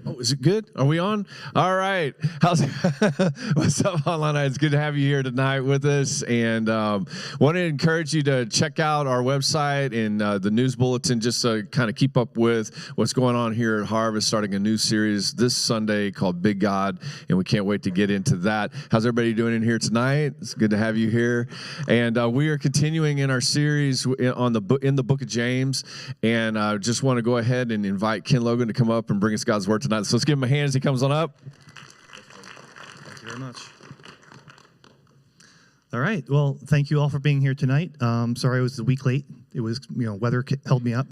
Oh, is it good? Are we on? All right. What's up, Online? It's good to have you here tonight with us. And want to encourage you to check out our website and the news bulletin just to kind of keep up with what's going on here at Harvest, starting a new series this Sunday called Big God. And we can't wait to get into that. How's everybody doing in here tonight? It's good to have you here. And we are continuing in our series in the book of James. And I just want to go ahead and invite Ken Logan to come up and bring us God's word tonight. So let's give him a hand as he comes on up. Thank you very much. All right. Well, thank you all for being here tonight. Sorry I was a week late. It was, weather held me up.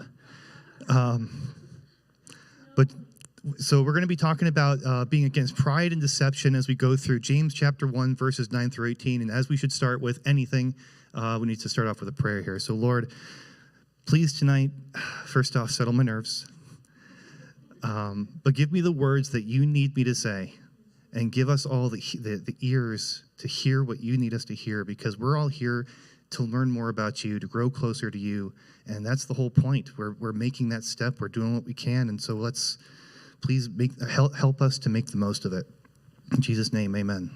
So we're going to be talking about being against pride and deception as we go through James chapter 1, verses 9 through 18. And as we should start with anything, we need to start off with a prayer here. So Lord, please tonight, first off, settle my nerves. But give me the words that you need me to say, and give us all the ears to hear what you need us to hear, because we're all here to learn more about you, to grow closer to you, and that's the whole point. We're making that step. We're doing what we can, and so let's please help us to make the most of it. In Jesus' name, amen.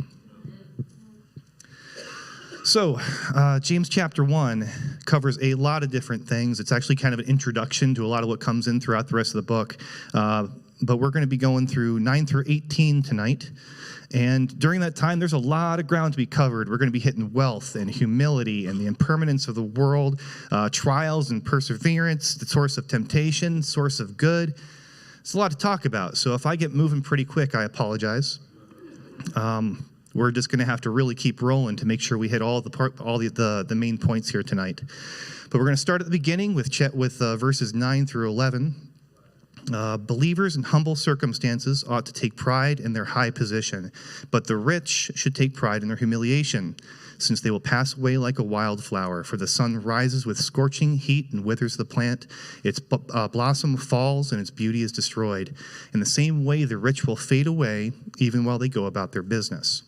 So, James chapter 1 covers a lot of different things. It's actually kind of an introduction to a lot of what comes in throughout the rest of the book. but we're going to be going through 9 through 18 tonight. And during that time, there's a lot of ground to be covered. We're going to be hitting wealth and humility and the impermanence of the world, trials and perseverance, the source of temptation, source of good. It's a lot to talk about. So if I get moving pretty quick, I apologize. We're just going to have to really keep rolling to make sure we hit all the main points here tonight. But we're going to start at the beginning with verses 9 through 11. Believers in humble circumstances ought to take pride in their high position, but the rich should take pride in their humiliation, since they will pass away like a wildflower. For the sun rises with scorching heat and withers the plant. Its blossom falls and its beauty is destroyed. In the same way, the rich will fade away even while they go about their business.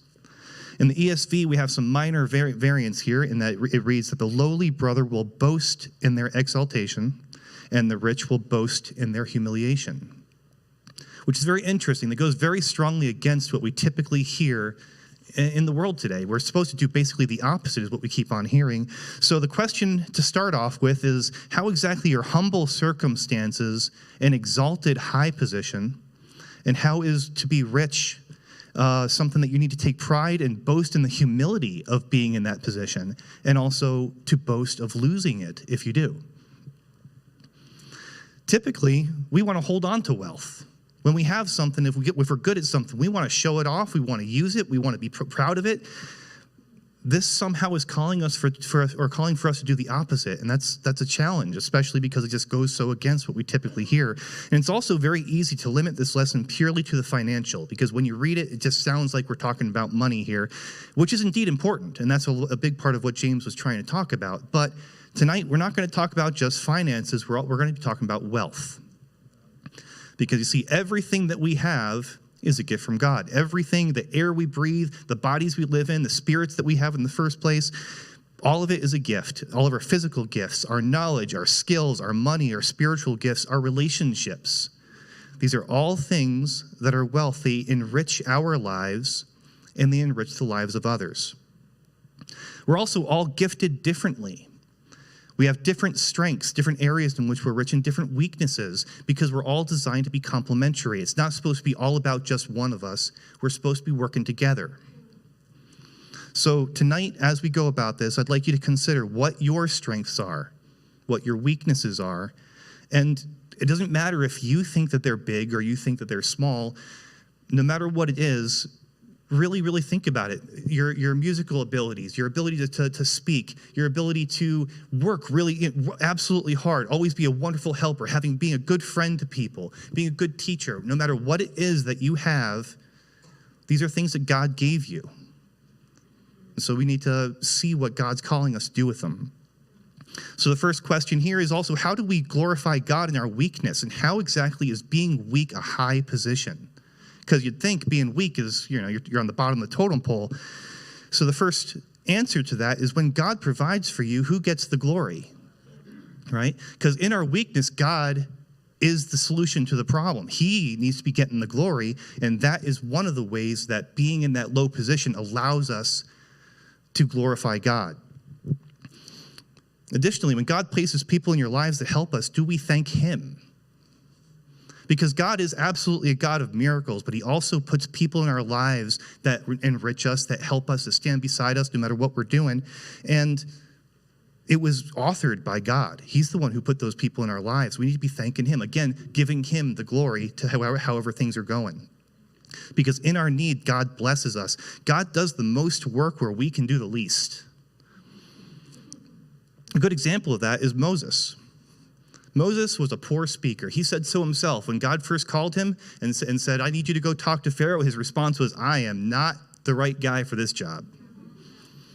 In the ESV, we have some minor variants here in that it reads that the lowly brother will boast in their exaltation, and the rich will boast in their humiliation, which is very interesting. That goes very strongly against what we typically hear in the world today. We're supposed to do basically the opposite is what we keep on hearing. So the question to start off with is, how exactly are humble circumstances an exalted high position, and how is to be rich something that you need to take pride and boast in the humility of being in that position, and also to boast of losing it if you do? Typically, we want to hold on to wealth. When we have something, if we're good at something, we want to show it off, we want to use it, we want to be proud of it. This somehow is calling us calling for us to do the opposite, and that's a challenge, especially because it just goes so against what we typically hear. And it's also very easy to limit this lesson purely to the financial, because when you read it, it just sounds like we're talking about money here, which is indeed important, and that's a big part of what James was trying to talk about. But tonight, we're not going to talk about just finances. We're going to be talking about wealth, because you see, everything that we have is a gift from God. Everything, the air we breathe, the bodies we live in, the spirits that we have in the first place, all of it is a gift. All of our physical gifts, our knowledge, our skills, our money, our spiritual gifts, our relationships. These are all things that are wealthy, enrich our lives, and they enrich the lives of others. We're also all gifted differently. We have different strengths, different areas in which we're rich, and different weaknesses, because we're all designed to be complementary. It's not supposed to be all about just one of us. We're supposed to be working together. So tonight, as we go about this, I'd like you to consider what your strengths are, what your weaknesses are. And it doesn't matter if you think that they're big or you think that they're small. No matter what it is, really, really think about it. Your musical abilities, your ability to speak, your ability to work really absolutely hard, always be a wonderful helper, being a good friend to people, being a good teacher. No matter what it is that you have, these are things that God gave you. So we need to see what God's calling us to do with them. So the first question here is also, how do we glorify God in our weakness? And how exactly is being weak a high position? Because you'd think being weak is, you're on the bottom of the totem pole. So the first answer to that is, when God provides for you, who gets the glory, right? Because in our weakness, God is the solution to the problem. He needs to be getting the glory, and that is one of the ways that being in that low position allows us to glorify God. Additionally, when God places people in your lives that help us, do we thank Him? Because God is absolutely a God of miracles, but He also puts people in our lives that enrich us, that help us, that stand beside us no matter what we're doing. And it was authored by God. He's the one who put those people in our lives. We need to be thanking Him. Again, giving Him the glory to however things are going. Because in our need, God blesses us. God does the most work where we can do the least. A good example of that is Moses. Moses was a poor speaker. He said so himself. When God first called him and said, I need you to go talk to Pharaoh, his response was, I am not the right guy for this job.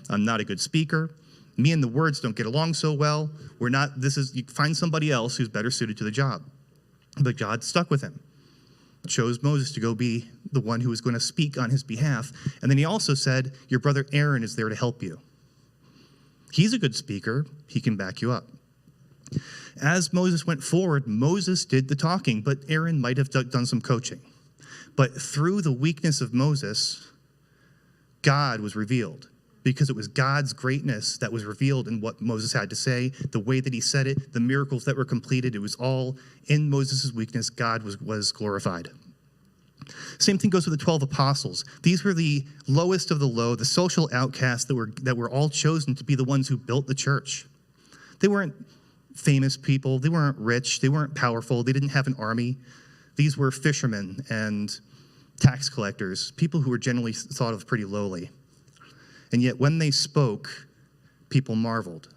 I'm not a good speaker. Me and the words don't get along so well. You find somebody else who's better suited to the job. But God stuck with him, chose Moses to go be the one who was going to speak on his behalf. And then He also said, your brother Aaron is there to help you. He's a good speaker. He can back you up. As Moses went forward, Moses did the talking, but Aaron might have done some coaching. But through the weakness of Moses, God was revealed. because it was God's greatness that was revealed in what Moses had to say, the way that he said it, the miracles that were completed. It was all in Moses' weakness. God was glorified. Same thing goes with the 12 apostles. These were the lowest of the low, the social outcasts that were all chosen to be the ones who built the church. They weren't famous people. They weren't rich. They weren't powerful. They didn't have an army. These were fishermen and tax collectors, people who were generally thought of pretty lowly. And yet when they spoke, people marveled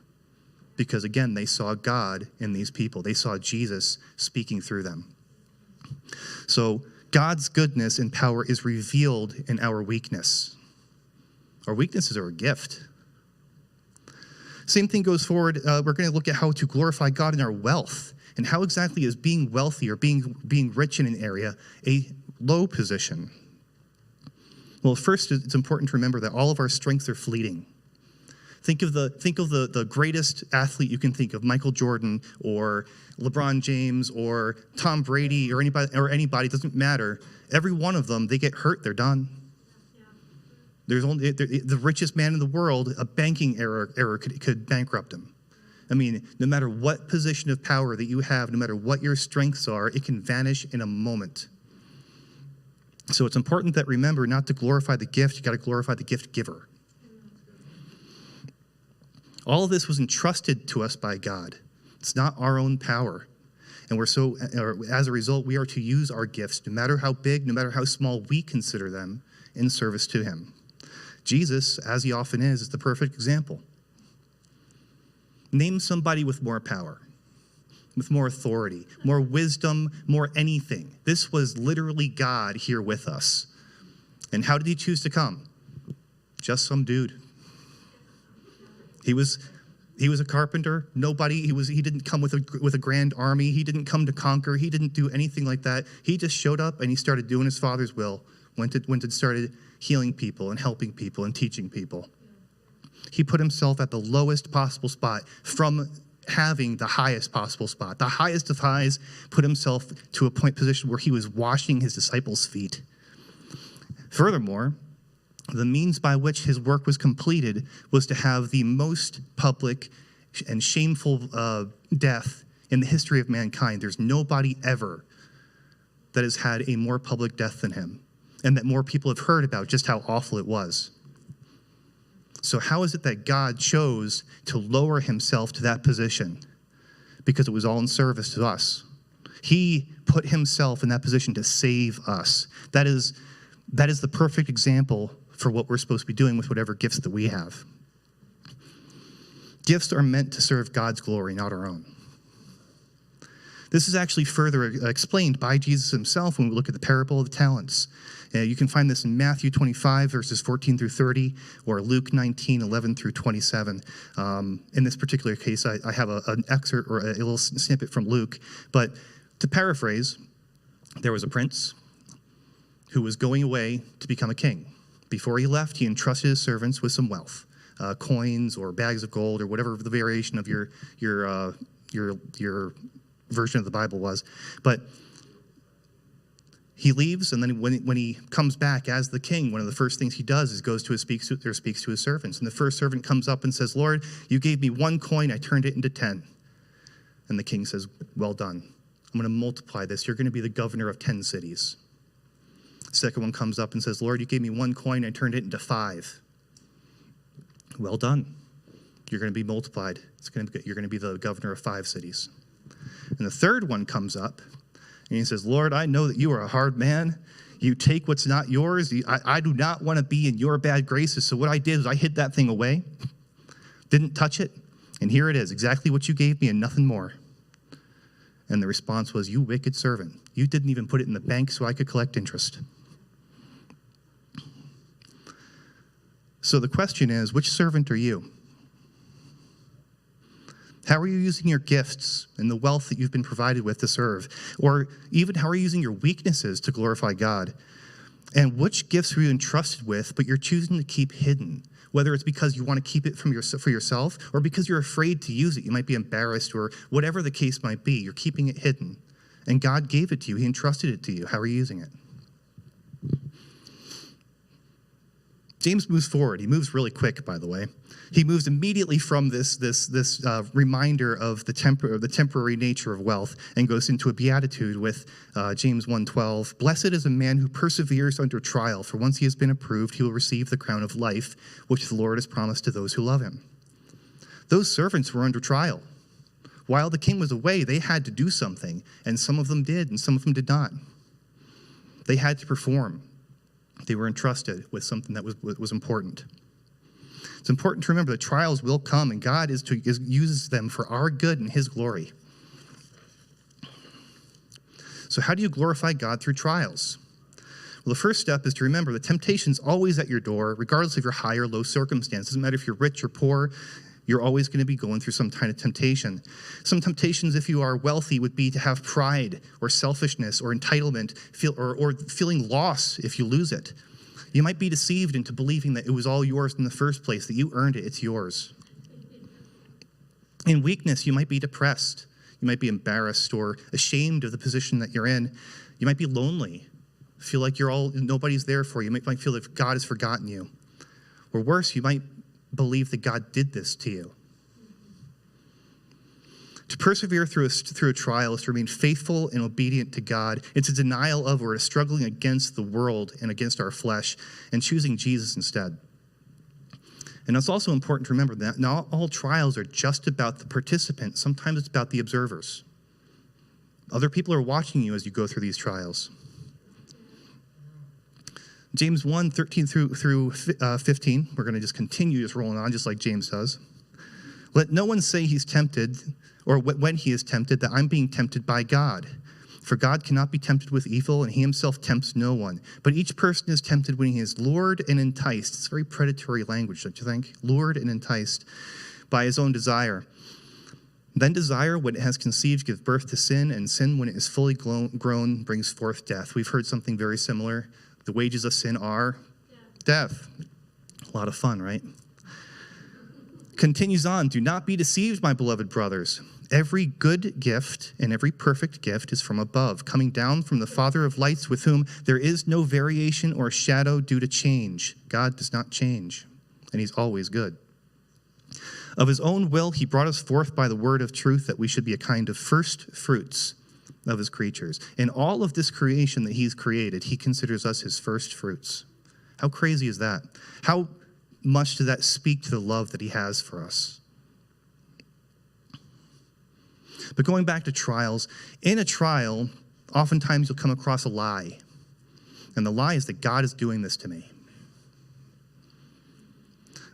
because, again, they saw God in these people. They saw Jesus speaking through them. So God's goodness and power is revealed in our weakness. Our weaknesses are a gift. Same thing goes forward. We're going to look at how to glorify God in our wealth. And how exactly is being wealthy or being rich in an area a low position? Well, first, it's important to remember that all of our strengths are fleeting. Think of the greatest athlete you can think of, Michael Jordan or LeBron James or Tom Brady or anybody, it doesn't matter. Every one of them, they get hurt, they're done. There's only the richest man in the world, a banking error could bankrupt him. I mean, no matter what position of power that you have, no matter what your strengths are, it can vanish in a moment. So it's important that remember not to glorify the gift, you got to glorify the gift giver. All of this was entrusted to us by God. It's not our own power. And as a result, we are to use our gifts, no matter how big, no matter how small we consider them, in service to him. Jesus, as he often is the perfect example. Name somebody with more power, with more authority, more wisdom, more anything. This was literally God here with us. And how did he choose to come? Just some dude. He was a carpenter. He didn't come with a grand army. He didn't come to conquer. He didn't do anything like that. He just showed up and he started doing his Father's will. Went and started healing people and helping people and teaching people. He put himself at the lowest possible spot from having the highest possible spot. The highest of highs, put himself to a position where he was washing his disciples' feet. Furthermore, the means by which his work was completed was to have the most public and shameful death in the history of mankind. There's nobody ever that has had a more public death than him, and that more people have heard about just how awful it was. So how is it that God chose to lower himself to that position? Because it was all in service to us. He put himself in that position to save us. That is the perfect example for what we're supposed to be doing with whatever gifts that we have. Gifts are meant to serve God's glory, not our own. This is actually further explained by Jesus himself when we look at the parable of the talents. You can find this in Matthew 25, verses 14 through 30, or Luke 19, 11 through 27. In this particular case, I have an excerpt or a little snippet from Luke. But to paraphrase, there was a prince who was going away to become a king. Before he left, he entrusted his servants with some wealth, coins or bags of gold or whatever the variation of your version of the Bible was. But he leaves, and then when he comes back as the king, one of the first things he does is goes to speaks to his servants. And the first servant comes up and says, "Lord, you gave me 1 coin, I turned it into 10. And the king says, "Well done. I'm going to multiply this. You're going to be the governor of 10 cities. The second one comes up and says, "Lord, you gave me 1 coin, I turned it into 5. Well done. You're going to be multiplied. You're going to be the governor of 5 cities. And the third one comes up, and he says, "Lord, I know that you are a hard man. You take what's not yours. I do not want to be in your bad graces. So what I did is I hid that thing away, didn't touch it, and here it is, exactly what you gave me and nothing more." And the response was, "You wicked servant. You didn't even put it in the bank so I could collect interest." So the question is, which servant are you? How are you using your gifts and the wealth that you've been provided with to serve? Or even how are you using your weaknesses to glorify God? And which gifts are you entrusted with, but you're choosing to keep hidden? Whether it's because you want to keep it for yourself or because you're afraid to use it. You might be embarrassed or whatever the case might be. You're keeping it hidden. And God gave it to you. He entrusted it to you. How are you using it? James moves forward. He moves really quick, by the way. He moves immediately from this reminder of the temporary nature of wealth and goes into a beatitude with James 1:12. Blessed is a man who perseveres under trial, for once he has been approved, he will receive the crown of life, which the Lord has promised to those who love him. Those servants were under trial. While the king was away, they had to do something, and some of them did, and some of them did not. They had to perform. They were entrusted with something that was important. It's important to remember that trials will come, and God uses them for our good and his glory. So how do you glorify God through trials? Well, the first step is to remember that temptation's always at your door, regardless of your high or low circumstances. It doesn't matter if you're rich or poor, you're always going to be going through some kind of temptation. Some temptations, if you are wealthy, would be to have pride or selfishness or entitlement, or feeling loss if you lose it. You might be deceived into believing that it was all yours in the first place, that you earned it, it's yours. In weakness, you might be depressed. You might be embarrassed or ashamed of the position that you're in. You might be lonely, feel like nobody's there for you. You might feel that God has forgotten you. Or worse, you might believe that God did this to you. To persevere through a trial is to remain faithful and obedient to God. It's a denial of or a struggling against the world and against our flesh and choosing Jesus instead. And it's also important to remember that not all trials are just about the participant. Sometimes it's about the observers. Other people are watching you as you go through these trials. James 1:13 through 15, we're going to just continue just rolling on just like James does. Let no one say he's tempted, or when he is tempted, that I'm being tempted by God. For God cannot be tempted with evil, and he himself tempts no one. But each person is tempted when he is lured and enticed. It's very predatory language, don't you think? Lured and enticed by his own desire. Then desire, when it has conceived, gives birth to sin, and sin, when it is fully grown, brings forth death. We've heard something very similar. The wages of sin are death. A lot of fun, right? Continues on, do not be deceived, my beloved brothers. Every good gift and every perfect gift is from above, coming down from the Father of lights, with whom there is no variation or shadow due to change. God does not change, and he's always good. Of his own will, he brought us forth by the word of truth, that we should be a kind of first fruits of his creatures. In all of this creation that he's created, he considers us his first fruits. How crazy is that? How much does that speak to the love that he has for us? But going back to trials, in a trial, oftentimes you'll come across a lie. And the lie is that God is doing this to me.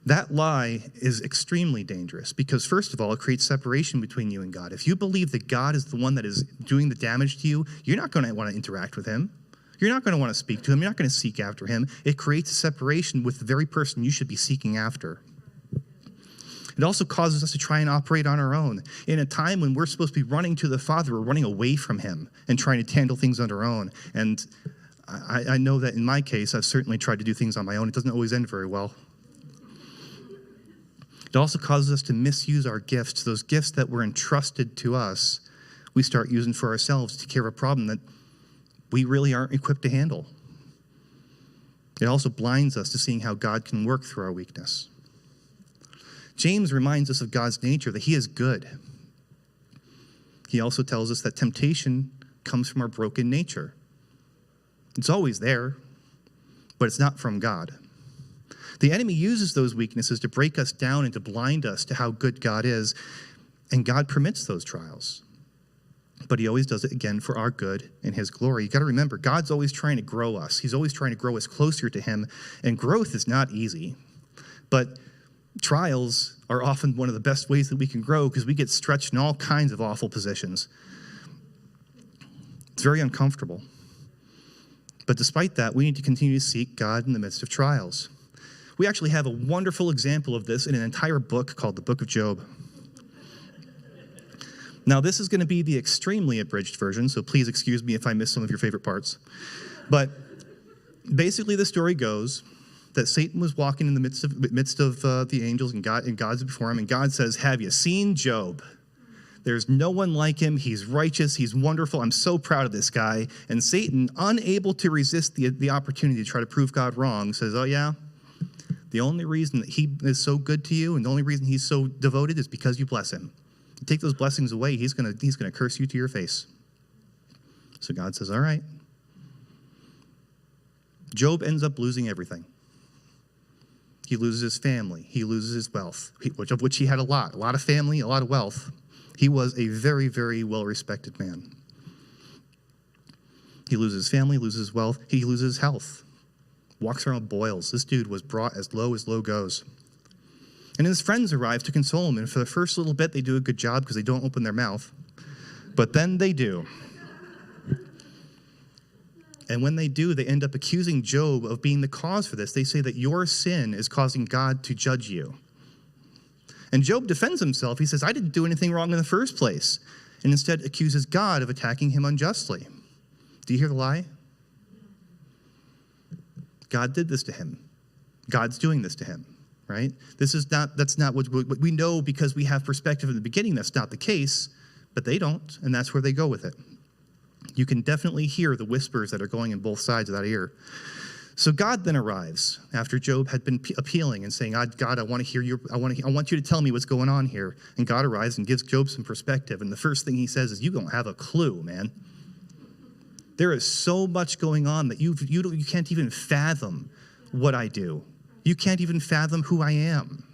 That lie is extremely dangerous because, first of all, it creates separation between you and God. If you believe that God is the one that is doing the damage to you, you're not going to want to interact with him. You're not going to want to speak to him. You're not going to seek after him. It creates a separation with the very person you should be seeking after. It also causes us to try and operate on our own. In a time when we're supposed to be running to the Father, we're running away from him and trying to handle things on our own. And I know that in my case, I've certainly tried to do things on my own. It doesn't always end very well. It also causes us to misuse our gifts. Those gifts that were entrusted to us, we start using for ourselves to take care of a problem that we really aren't equipped to handle. It also blinds us to seeing how God can work through our weakness. James reminds us of God's nature, that he is good. He also tells us that temptation comes from our broken nature. It's always there, but it's not from God. The enemy uses those weaknesses to break us down and to blind us to how good God is, and God permits those trials. But he always does it again for our good and his glory. You got to remember, God's always trying to grow us. He's always trying to grow us closer to him, and growth is not easy. But trials are often one of the best ways that we can grow because we get stretched in all kinds of awful positions. It's very uncomfortable. But despite that, we need to continue to seek God in the midst of trials. We actually have a wonderful example of this in an entire book called the Book of Job. Now, this is going to be the extremely abridged version, so please excuse me if I miss some of your favorite parts. But basically, the story goes that Satan was walking in the midst of the angels, and God's before him, and God says, "Have you seen Job? There's no one like him. He's righteous. He's wonderful. I'm so proud of this guy." And Satan, unable to resist the opportunity to try to prove God wrong, says, "Oh yeah? The only reason that he is so good to you and the only reason he's so devoted is because you bless him. You take those blessings away, he's gonna curse you to your face. So God says, all right. Job ends up losing everything. He loses his family. He loses his wealth, of which he had a lot of family, a lot of wealth. He was a very, very well-respected man. He loses his family, loses his wealth. He loses his health. Walks around with boils. This dude was brought as low goes. And his friends arrive to console him. And for the first little bit, they do a good job because they don't open their mouth. But then they do. And when they do, they end up accusing Job of being the cause for this. They say that your sin is causing God to judge you. And Job defends himself. He says, I didn't do anything wrong in the first place. And instead accuses God of attacking him unjustly. Do you hear the lie? God did this to him. God's doing this to him, right? That's not what we know because we have perspective in the beginning. That's not the case, but they don't, and that's where they go with it. You can definitely hear the whispers that are going in both sides of that ear. So God then arrives after Job had been appealing and saying, God, I want you to tell me what's going on here. And God arrives and gives Job some perspective. And the first thing he says is, you don't have a clue, man. There is so much going on that you can't even fathom what I do. You can't even fathom who I am.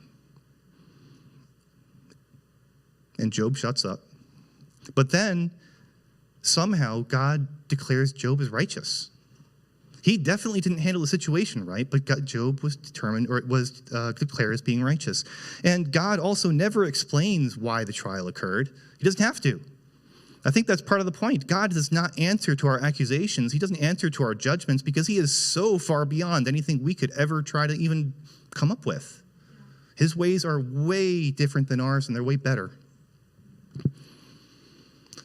And Job shuts up. But then somehow God declares Job as righteous. He definitely didn't handle the situation right, but Job was declared as being righteous. And God also never explains why the trial occurred. He doesn't have to. I think that's part of the point. God does not answer to our accusations. He doesn't answer to our judgments because he is so far beyond anything we could ever try to even come up with. His ways are way different than ours, and they're way better.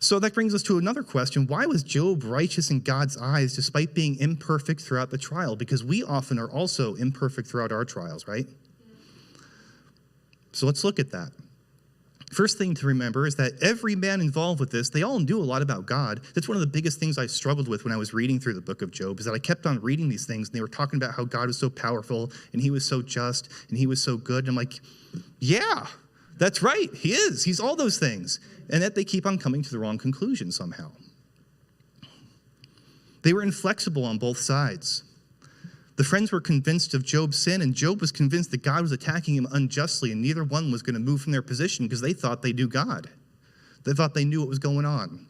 So that brings us to another question. Why was Job righteous in God's eyes despite being imperfect throughout the trial? Because we often are also imperfect throughout our trials, right? So let's look at that. First thing to remember is that every man involved with this, they all knew a lot about God. That's one of the biggest things I struggled with when I was reading through the book of Job, is that I kept on reading these things, and they were talking about how God was so powerful, and he was so just, and he was so good. And I'm like, yeah, that's right, he is. He's all those things. And yet they keep on coming to the wrong conclusion somehow. They were inflexible on both sides. The friends were convinced of Job's sin, and Job was convinced that God was attacking him unjustly, and neither one was going to move from their position because they thought they knew God. They thought they knew what was going on.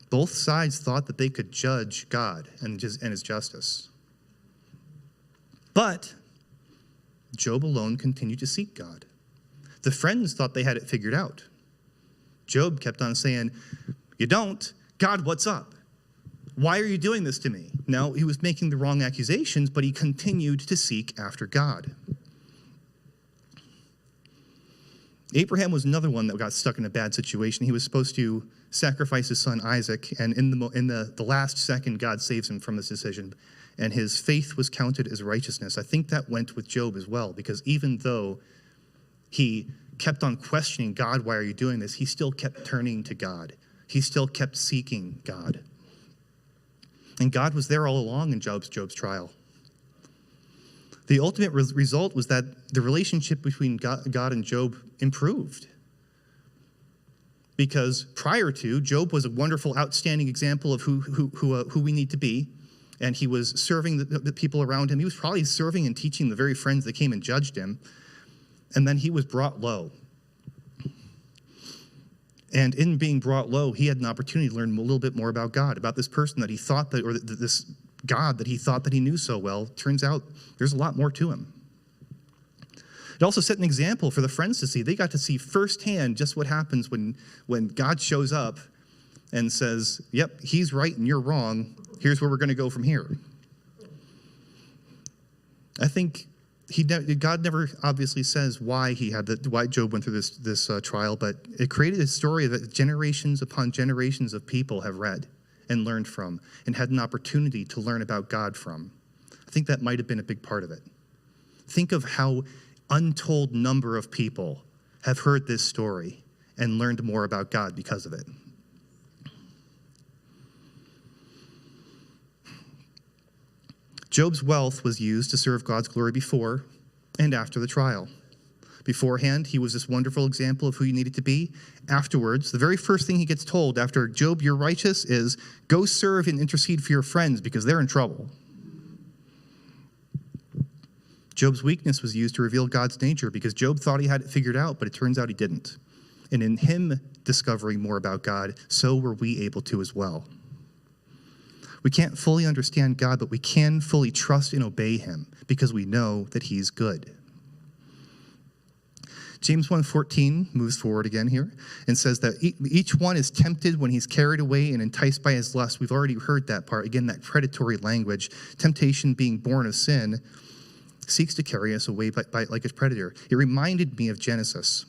Both sides thought that they could judge God and his justice. But Job alone continued to seek God. The friends thought they had it figured out. Job kept on saying, you don't. God, what's up? Why are you doing this to me? No, he was making the wrong accusations, but he continued to seek after God. Abraham was another one that got stuck in a bad situation. He was supposed to sacrifice his son Isaac, and in the last second, God saves him from this decision, and his faith was counted as righteousness. I think that went with Job as well, because even though he kept on questioning God, why are you doing this? He still kept turning to God. He still kept seeking God. And God was there all along in Job's trial. The ultimate result was that the relationship between God and Job improved. Because prior to, Job was a wonderful, outstanding example of who we need to be. And he was serving the people around him. He was probably serving and teaching the very friends that came and judged him. And then he was brought low. And in being brought low, he had an opportunity to learn a little bit more about God, about this person that he thought that, or this God that he thought that he knew so well. Turns out there's a lot more to him. It also set an example for the friends to see. They got to see firsthand just what happens when God shows up and says, yep, he's right and you're wrong. Here's where we're going to go from here. I think God never obviously says why Job went through this trial, but it created a story that generations upon generations of people have read and learned from and had an opportunity to learn about God from. I think that might have been a big part of it. Think of how untold number of people have heard this story and learned more about God because of it. Job's wealth was used to serve God's glory before and after the trial. Beforehand, he was this wonderful example of who you needed to be. Afterwards, the very first thing he gets told after, Job, you're righteous, is go serve and intercede for your friends because they're in trouble. Job's weakness was used to reveal God's nature because Job thought he had it figured out, but it turns out he didn't. And in him discovering more about God, so were we able to as well. We can't fully understand God, but we can fully trust and obey him because we know that he's good. James 1:14 moves forward again here and says that each one is tempted when he's carried away and enticed by his lust. We've already heard that part. Again, that predatory language. Temptation, being born of sin, seeks to carry us away like a predator. It reminded me of Genesis.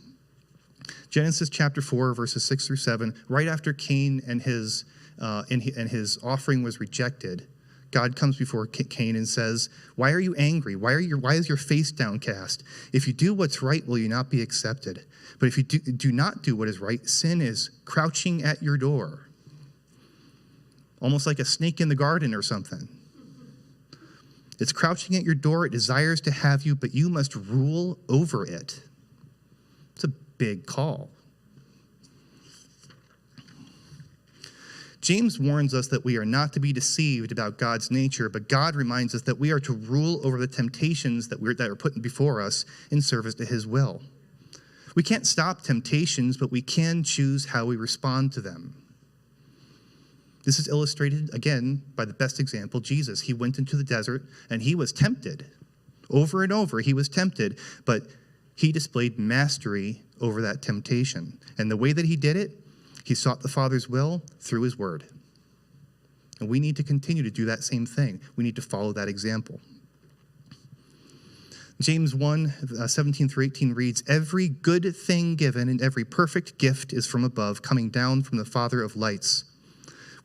Genesis chapter 4, verses 6 through 7, right after Cain and his offering was rejected, God comes before Cain and says, why are you angry? Why is your face downcast? If you do what's right, will you not be accepted? But if you do not do what is right, sin is crouching at your door. Almost like a snake in the garden or something. It's crouching at your door. It desires to have you, but you must rule over it. It's a big call. James warns us that we are not to be deceived about God's nature, but God reminds us that we are to rule over the temptations that are put before us in service to his will. We can't stop temptations, but we can choose how we respond to them. This is illustrated, again, by the best example, Jesus. He went into the desert, and he was tempted. Over and over, he was tempted, but he displayed mastery over that temptation. And the way that he did it, he sought the Father's will through his word. And we need to continue to do that same thing. We need to follow that example. James 1:17 through 18 reads, every good thing given and every perfect gift is from above, coming down from the Father of lights,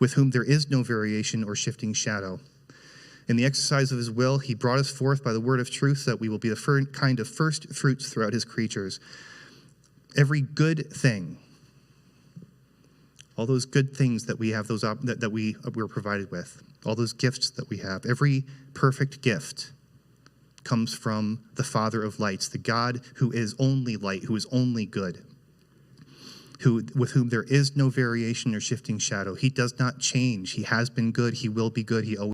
with whom there is no variation or shifting shadow. In the exercise of his will, he brought us forth by the word of truth, so that we will be the kind of first fruits throughout his creatures. Every good thing, all those good things that we have, that we're provided with, all those gifts that we have, every perfect gift comes from the Father of lights, the God who is only light, who is only good, with whom there is no variation or shifting shadow. He does not change. He has been good. He will be good. He always